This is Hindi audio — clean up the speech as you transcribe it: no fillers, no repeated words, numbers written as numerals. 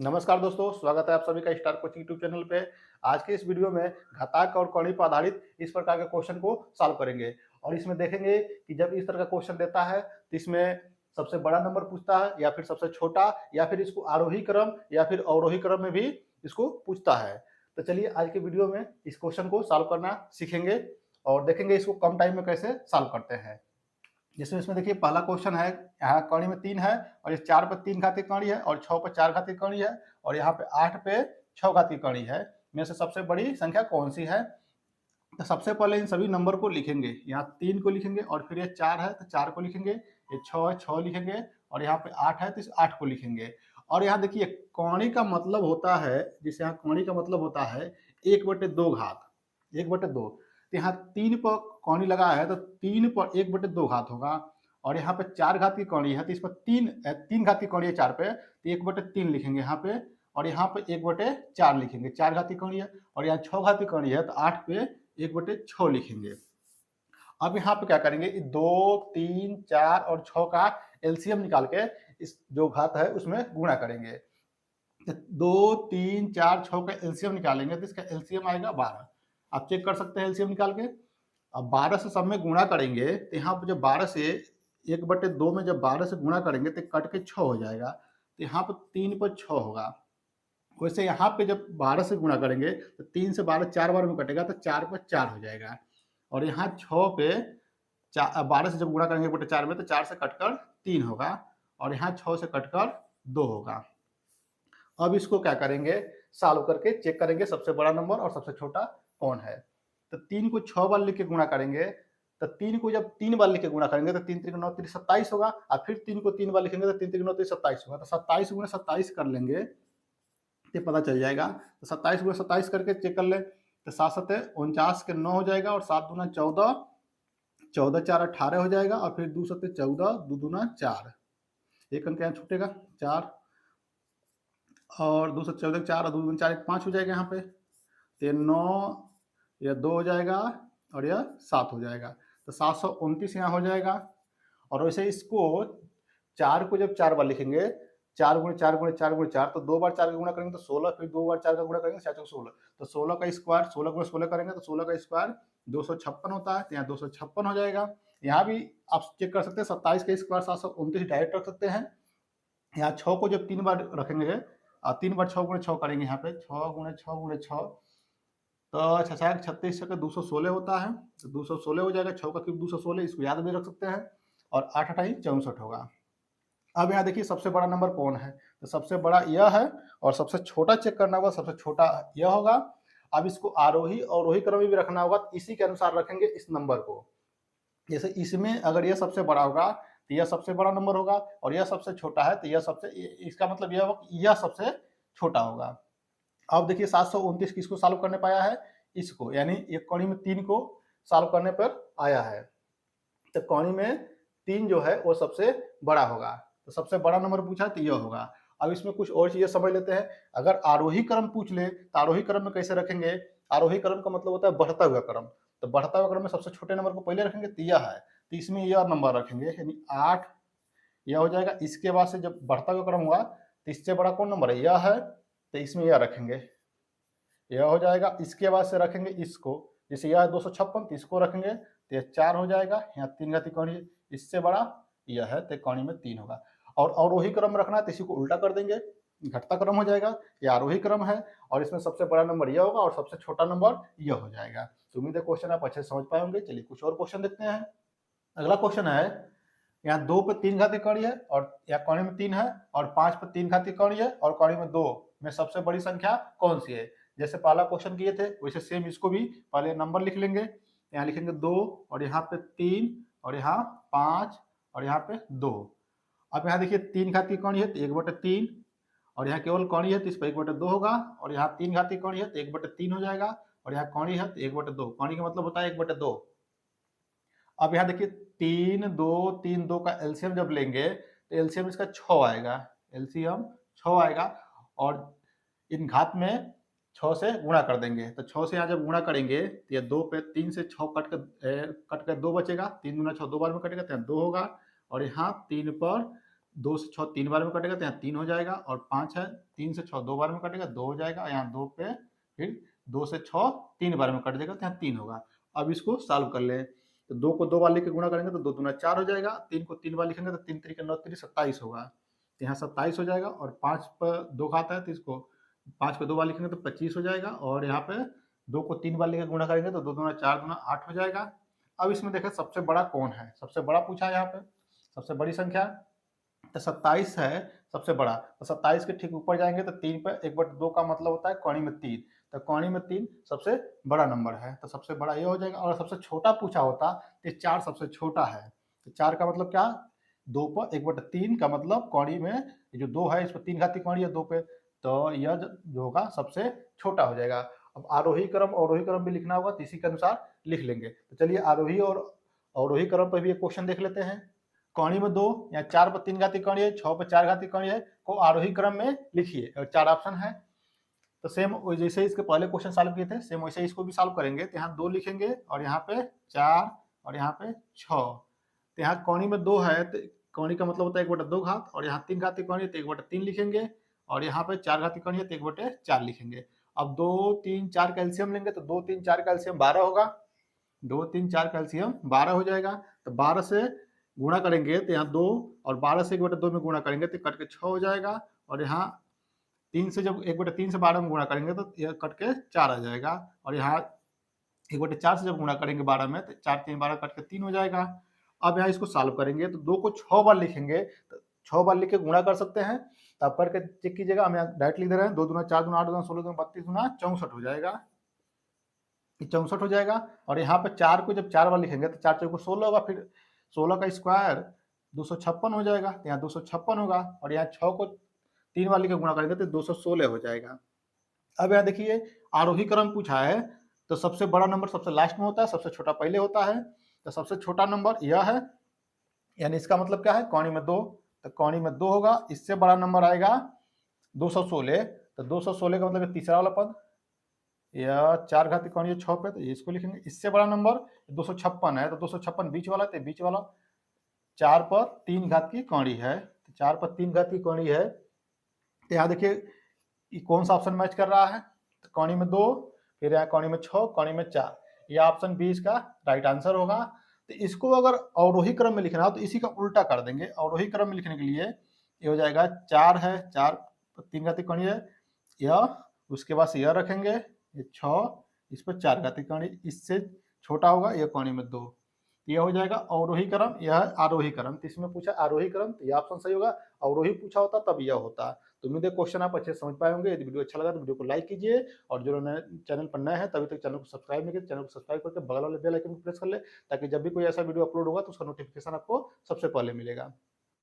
नमस्कार दोस्तों, स्वागत है आप सभी का स्टार कोचिंग यूट्यूब चैनल पे। आज के इस वीडियो में घातांक और कड़ी पर आधारित इस प्रकार के क्वेश्चन को सॉल्व करेंगे और इसमें देखेंगे कि जब इस तरह का क्वेश्चन देता है तो इसमें सबसे बड़ा नंबर पूछता है या फिर सबसे छोटा या फिर इसको आरोही क्रम या फिर अवरोही क्रम में भी इसको पूछता है। तो चलिए आज के वीडियो में इस क्वेश्चन को सॉल्व करना सीखेंगे और देखेंगे इसको कम टाइम में कैसे सॉल्व करते हैं। जैसे इसमें देखिए पहला क्वेश्चन है, यहाँ कड़ी में 3 है और ये 4 पे 3 घातीय कड़ी है और 6 पे 4 घातीय कड़ी है और यहाँ पे 8 पे 6 घातीय कड़ी है। में से सबसे बड़ी संख्या कौन सी है? तो सबसे पहले इन सभी नंबर को लिखेंगे। यहाँ 3 को लिखेंगे और फिर ये 4 है तो 4 को लिखेंगे, ये 6 है 6 लिखेंगे और यहाँ पे 8 है तो इस 8 को लिखेंगे। और यहाँ देखिए कौड़ी का मतलब होता है, जिसे यहाँ कौड़ी का मतलब होता है 1/2 घात, 1/2। तो यहाँ 3 पर कौड़ी लगा है तो 3 पर 1/2 घात होगा और यहाँ पे 4 घात की कौड़ी है तो इस पर 3 घात की कौड़ी है 4 पे तो 1/3 लिखेंगे यहाँ पे और यहाँ पे 1/4 लिखेंगे, 4 घात की कौड़ी है और यहाँ 6 घात की कौड़ी है तो 8 पे 1/6 लिखेंगे। अब यहाँ पे क्या करेंगे, 2, 3, 4 और 6 का एलसीएम निकाल के इस जो घात है उसमें गुणा करेंगे। 2, 3, 4, 6 का एलसीएम निकालेंगे तो इसका एलसीएम आएगा 12। आप चेक कर सकते हैं एलसीएम निकाल के। अब 12 से सब में गुणा करेंगे तो यहाँ पे जब 12 से 1/2 में जब 12 से गुणा करेंगे तो कट के 6 हो जाएगा, तो यहाँ पर 3 पर 6 होगा। वैसे यहाँ पे जब 12 से गुणा करेंगे तो 3 से 12 4 बार में कटेगा तो 4 पर 4 हो जाएगा और यहाँ 6 पे 12 से जब गुणा करेंगे 1/4 में तो 4 से कटकर 3 होगा और यहाँ 6 से कटकर 2 होगा। अब इसको क्या करेंगे, सॉल्व करके चेक करेंगे सबसे बड़ा नंबर और सबसे छोटा कौन है। तो 3 को 6 बार लिख के गुणा करेंगे तो 3 को जब 3 बार लिख के गुणा करेंगे तो 3 3 9 3 27 होगा और फिर 3 को 3 बार लिखेंगे तो 3 3 9 3 27 होगा। तो 27 गुणे 27 कर लेंगे तो पता चल जाएगा। तो 27 गुणे 27 करके चेक कर ले तो 7 7 49 के 9 हो जाएगा और 7 दूना 14, 14 4 18 हो जाएगा और फिर 2 7 14, 2 दूना 4, एक अंक यहाँ छूटेगा 4 और 2 7 14 4 और 2 दूना 4 5 हो जाएगा यहाँ पे, तो ये 9 यह 2 हो जाएगा और यह 7 हो जाएगा। तो 729 यहाँ हो जाएगा। और वैसे इसको 4 को जब 4 बार लिखेंगे, 4 गुणे 4 गुणे 4 गुणे 4 तो 2 बार 4 का गुणा करेंगे तो 16, फिर 2 बार 4 का गुणा करेंगे 4 चौक 16, तो 16 का स्क्वायर 16 गुणे 16 करेंगे तो 16 का स्क्वायर 256 होता है, तो यहाँ 256 हो जाएगा। यहाँ भी आप चेक कर सकते हैं 27 का स्क्वायर 729 डायरेक्ट रख सकते हैं। यहाँ 6 को जब 3 बार रखेंगे 3 बार 6 गुणे 6 करेंगे, यहाँ पे 6 गुणे 6 गुणे 6 तो 6 36 का 216 होता है, तो 216 हो जाएगा। 6 का क्यूब 216, इसको याद भी रख सकते हैं और 8 8 64 होगा। अब यहाँ देखिए सबसे बड़ा नंबर कौन है, तो सबसे बड़ा यह है और सबसे छोटा चेक करना होगा, सबसे छोटा यह होगा। अब इसको आरोही अवरोही क्रम में भी रखना होगा, तो इसी के अनुसार रखेंगे इस नंबर को। जैसे इसमें अगर यह सबसे बड़ा होगा तो यह सबसे बड़ा नंबर होगा और यह सबसे छोटा है तो यह सबसे, इसका मतलब यह होगा कि यह सबसे छोटा होगा। अब देखिए 729 किसको सॉल्व करने पाया है, इसको, यानी एक कौड़ी में 3 को सॉल्व करने पर आया है। तो कौड़ी में 3 जो है वो सबसे बड़ा होगा, तो सबसे बड़ा नंबर पूछा है तो यह होगा। अब इसमें कुछ और चीजें समझ लेते हैं। अगर आरोही क्रम पूछ ले तो आरोही क्रम में कैसे रखेंगे, आरोही क्रम का मतलब होता है बढ़ता हुआ क्रम। तो बढ़ता हुआ क्रम में सबसे छोटे नंबर को पहले रखेंगे तो यह है, तो इसमें यह नंबर रखेंगे यानी 8 यह हो जाएगा। इसके बाद से जब बढ़ता हुआ क्रम हुआ तो इससे बड़ा कौन नंबर है, यह है, तो इसमें यह रखेंगे, यह हो जाएगा। इसके बाद से रखेंगे इसको, जैसे यह 256 तो इसको रखेंगे तो यह 4 हो जाएगा। यहाँ 3 घाती कौड़ी है, इससे बड़ा यह है तो कौड़ी में 3 होगा। और अवरोही क्रम रखना है तो इसी को उल्टा कर देंगे, घटता क्रम हो जाएगा। यह आरोही क्रम है और इसमें सबसे बड़ा नंबर यह होगा और सबसे छोटा नंबर यह हो जाएगा। तो उम्मीद है क्वेश्चन आप अच्छे से समझ पाए होंगे। चलिए कुछ और क्वेश्चन देखते हैं। अगला क्वेश्चन है, यहाँ 2 पे 3 घाती कौड़ी है और यहाँ कौड़ी में 3 है और 5 पे 3 घाती कौड़ी है और कौड़ी में 2 में सबसे बड़ी संख्या कौन सी है। जैसे पहला क्वेश्चन किए थे वैसे सेम इसको भी पहले नंबर लिख लेंगे। यहाँ लिखेंगे 2 और यहाँ पे 3 और यहाँ 5 और यहाँ पे 2। अब यहाँ देखिए 3 घाती कौड़ी है तो 1/3 और यहाँ केवल कौड़ी है तो इस पर 1/2 होगा और यहाँ 3 घाती कौड़ी है तो 1/3 हो जाएगा और यहाँ कौड़ी है तो 1/2। कौड़ी का मतलब होता है 1/2। अब यहाँ देखिए 3 2 3 2 का एलसीएम जब लेंगे तो एलसीएम इसका 6 आएगा, एलसीएम 6 आएगा और इन घात में 6 से गुणा कर देंगे। तो 6 से यहाँ जब गुणा करेंगे तो ये 2 पे 3 से 6 कट कर 2 बचेगा, 3 दूना 6 2 बार में कटेगा तो यहाँ 2 होगा और यहाँ 3 पर 2 से 6 3 बार में कटेगा तो यहाँ 3 हो जाएगा, और 5 है 3 से 6 2 बार में कटेगा 2 हो जाएगा, यहाँ 2 पे फिर 2 से 6 3 बार में कट जाएगा तो यहाँ 3 होगा। अब इसको सॉल्व कर लें, तो 2 को 2 बार लेके गुणा करेंगे तो 2 दूना 4 हो जाएगा, 3 को 3 बार लिखेंगे तो 3 3 9 3 27 होगा, तो यहाँ 27 हो जाएगा, और 5 पर 2 खाता है तो इसको 5 को 2 बार लिखेंगे तो 25 हो जाएगा, और यहाँ पे 2 को 3 बार लेकर गुणा करेंगे तो 2 दूना 4 दूना 8 हो जाएगा। अब इसमें देखें सबसे बड़ा कौन है, सबसे बड़ा पूछा है यहाँ पे, सबसे बड़ी संख्या तो 27 है सबसे बड़ा, तो 27 के ठीक ऊपर जाएंगे तो 3 पे 1/2 का मतलब होता है कौड़ी में 3, तो कौड़ी में 3 सबसे बड़ा नंबर है, तो सबसे बड़ा ये हो जाएगा। और सबसे छोटा पूछा होता तो 4 सबसे छोटा है, तो 4 का मतलब क्या, 2 पर 1/3 का मतलब कौड़ी में ये जो 2 है इस पर 3 घाती कौड़ी है 2 पे, तो यह जो होगा सबसे छोटा हो जाएगा। अब आरोही क्रम अवरोही क्रम भी लिखना होगा तो इसी के अनुसार लिख लेंगे। तो चलिए आरोही और अवरोही क्रम पर भी एक क्वेश्चन देख लेते हैं। कौड़ी में 2 या 4 पर 3 घाती कौड़ी है, 6 पर 4 घाती कौड़ी है को आरोही क्रम में लिखिए, और 4 ऑप्शन है। तो सेम जैसे इसके पहले क्वेश्चन सॉल्व किए थे सेम वैसे इसको भी सॉल्व करेंगे, तो यहाँ 2 लिखेंगे और यहाँ पे 4 और यहाँ पे 6, तो यहाँ कौड़ी में 2 है तो कौड़ी का मतलब होता है 1/2 घात, और यहाँ 3 घाती कौड़ी है तो 1/3 लिखेंगे, और यहाँ पे 4 घाती कौड़ी है तो 1/4 लिखेंगे। अब 2 3 4 कैल्शियम लेंगे तो 2 3 4 कैल्शियम 12 होगा, 2 3 4 कैल्शियम 12 हो जाएगा, तो 12 से गुणा करेंगे तो यहाँ 2, और 12 से 1/2 में गुणा करेंगे तो कट के 6 हो जाएगा, और यहाँ 3 से जब 1/3 से 12 में गुणा करेंगे तो यह कट के 4 आ जाएगा, और यहाँ 1/4 से जब गुणा करेंगे 12 में तो 4 3 12 कट के 3 हो जाएगा। अब यहाँ इसको सॉल्व करेंगे तो 2 को 6 बार लिखेंगे, तो 6 बार लिख के गुणा कर सकते हैं, तो आप करके चेक कीजिएगा। हम यहाँ डायरेक्ट लिख दे रहे हैं, 2 दूना 4 दूना 8 दूना 16 दूना 32 दूना 64 हो जाएगा, 64 हो जाएगा। और यहाँ पे 4 को जब 4 बार लिखेंगे तो 4 चौको 16 होगा, फिर 16 का स्क्वायर 256 हो जाएगा, तो यहाँ 256 होगा, और यहाँ 6 को 3 बार लिखे गुणा करेंगे तो 216 हो जाएगा। अब यहाँ देखिए आरोही क्रम पूछा है, तो सबसे बड़ा नंबर सबसे लास्ट में होता है, सबसे छोटा पहले होता है, तो सबसे छोटा नंबर यह है, यानी इसका मतलब क्या है कौड़ी में 2, तो कौड़ी में 2 होगा। इससे बड़ा नंबर आएगा 216, तो 216 का मतलब तीसरा वाला पद, या 4 घाती कौड़ी है 6 पे, तो इसको लिखेंगे। इससे बड़ा नंबर 256 है, तो 256 बीच वाला, तो बीच वाला 4 पर 3 घात की कौड़ी है, तो 4 पर 3 घात की कौड़ी है, तो यहाँ देखिए कौन सा ऑप्शन मैच कर रहा है, तो कौड़ी में 2, फिर यहाँ कौड़ी में 6, कौड़ी में 4, यह ऑप्शन बी इसका राइट आंसर होगा। तो इसको अगर अवरोही क्रम में लिखना हो तो इसी का उल्टा कर देंगे। अवरोही क्रम में लिखने के लिए ये हो जाएगा 4 है, 4 पर 3 घाती कौड़ी है, यह उसके बाद यह रखेंगे, ये 6, इस पर 4 घाती कौड़ी, इससे छोटा होगा यह कौड़ी में 2, यह हो जाएगा अवरोही क्रम, यह आरोही क्रम। तो इसमें पूछा आरोही क्रम, तो यह ऑप्शन सही होगा। अवरोही पूछा होता तब यह होता। तो उम्मीद है क्वेश्चन आप अच्छे से समझ पाए होंगे। यदि वीडियो अच्छा लगा तो वीडियो को लाइक कीजिए, और जो नए चैनल पर नए हैं तभी तक चैनल को सब्सक्राइब नहीं किया, चैनल को सब्सक्राइब करके बगल वाले बेल आइकन को प्रेस कर ले, ताकि जब भी कोई ऐसा वीडियो अपलोड होगा तो उसका नोटिफिकेशन आपको सबसे पहले मिलेगा।